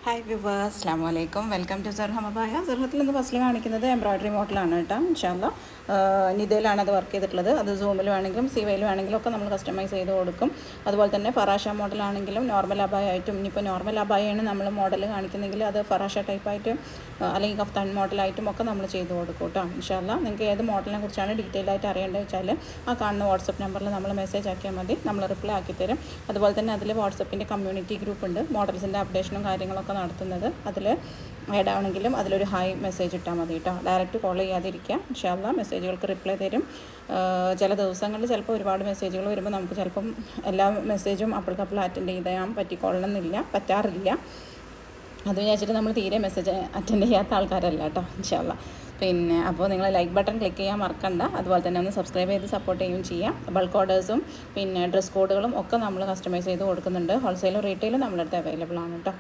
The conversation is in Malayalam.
ഹായ് വ്യൂവേഴ്സ്, അസ്സലാമു അലൈക്കും. Welcome to സർഹം അബായ. സർഹത്തിൽ നിന്ന് ഫസ്റ്റിൽ കാണിക്കുന്നത് എംബ്രോയ്ഡറി മോഡലാണ് കേട്ടോ. ഇൻഷാല്ല നിതയിലാണ് അത് വർക്ക് ചെയ്തിട്ടുള്ളത്. അത് സൂമിൽ വേണമെങ്കിലും സിവയിൽ വേണമെങ്കിലും ഒക്കെ നമ്മൾ കസ്റ്റമൈസ് ചെയ്ത് കൊടുക്കും. അതുപോലെ തന്നെ ഫറാഷ മോഡലാണെങ്കിലും നോർമൽ അബായ ആയിട്ടും, ഇനിയിപ്പോൾ നോർമൽ അബായാണ് നമ്മൾ മോഡൽ കാണിക്കുന്നെങ്കിൽ അത് ഫറാഷ ടൈപ്പായിട്ടും അല്ലെങ്കിൽ കഫ്താൻ മോഡലായിട്ടും ഒക്കെ നമ്മൾ ചെയ്ത് കൊടുക്കും കേട്ടോ. ഇൻഷാല്ല നിങ്ങൾക്ക് ഏത് മോഡലിനെ കുറിച്ചാണ് ഡീറ്റെയിൽ ആയിട്ട് അറിയേണ്ടത് വെച്ചാൽ ആ കാണുന്ന വാട്സപ്പ് നമ്പറിൽ നമ്മൾ മെസ്സേജ് ആക്കിയാൽ മതി, നമ്മൾ റിപ്ലൈ ആക്കി തരും. അതുപോലെ തന്നെ അതിൽ വാട്സപ്പിൻ്റെ കമ്മ്യൂണിറ്റി ഗ്രൂപ്പ് ഉണ്ട്, മോഡൽസിൻ്റെ അപ്ഡേഷനും കാര്യങ്ങളൊക്കെ നടത്തുന്നത്. അതിൽ ആഡ് ആണെങ്കിലും അതിലൊരു ഹായ് മെസ്സേജ് ഇട്ടാൽ മതി കേട്ടോ. ഡയറക്റ്റ് കോൾ ചെയ്യാതിരിക്കുക. ഇൻഷാല്ലാ മെസ്സേജുകൾക്ക് റിപ്ലൈ തരും. ചില ദിവസങ്ങളിൽ ചിലപ്പോൾ ഒരുപാട് മെസ്സേജുകൾ വരുമ്പോൾ നമുക്ക് ചിലപ്പം എല്ലാ മെസ്സേജും അപ്പോഴേക്കപ്പോൾ അറ്റൻഡ് ചെയ്യാൻ പറ്റാറില്ല. അത് വിചാരിച്ചിട്ട് നമ്മൾ തീരെ മെസ്സേജ് അറ്റൻഡ് ചെയ്യാത്ത ആൾക്കാരല്ല കേട്ടോ. ഇൻഷാല്ലാ പിന്നെ അപ്പോൾ നിങ്ങൾ ലൈക്ക് ബട്ടൺ ക്ലിക്ക് ചെയ്യാൻ മറക്കണ്ട. അതുപോലെ തന്നെ ഒന്ന് സബ്സ്ക്രൈബ് ചെയ്ത് സപ്പോർട്ട് ചെയ്യുകയും ചെയ്യാം. ബൾക്ക് ഓർഡേഴ്സും പിന്നെ ഡ്രസ് കോഡുകളും ഒക്കെ നമ്മൾ കസ്റ്റമൈസ് ചെയ്ത് കൊടുക്കുന്നുണ്ട്. ഹോൾസെയിലും റീറ്റെയിലും നമ്മുടെ അടുത്ത് അവൈലബിൾ ആണ് കേട്ടോ.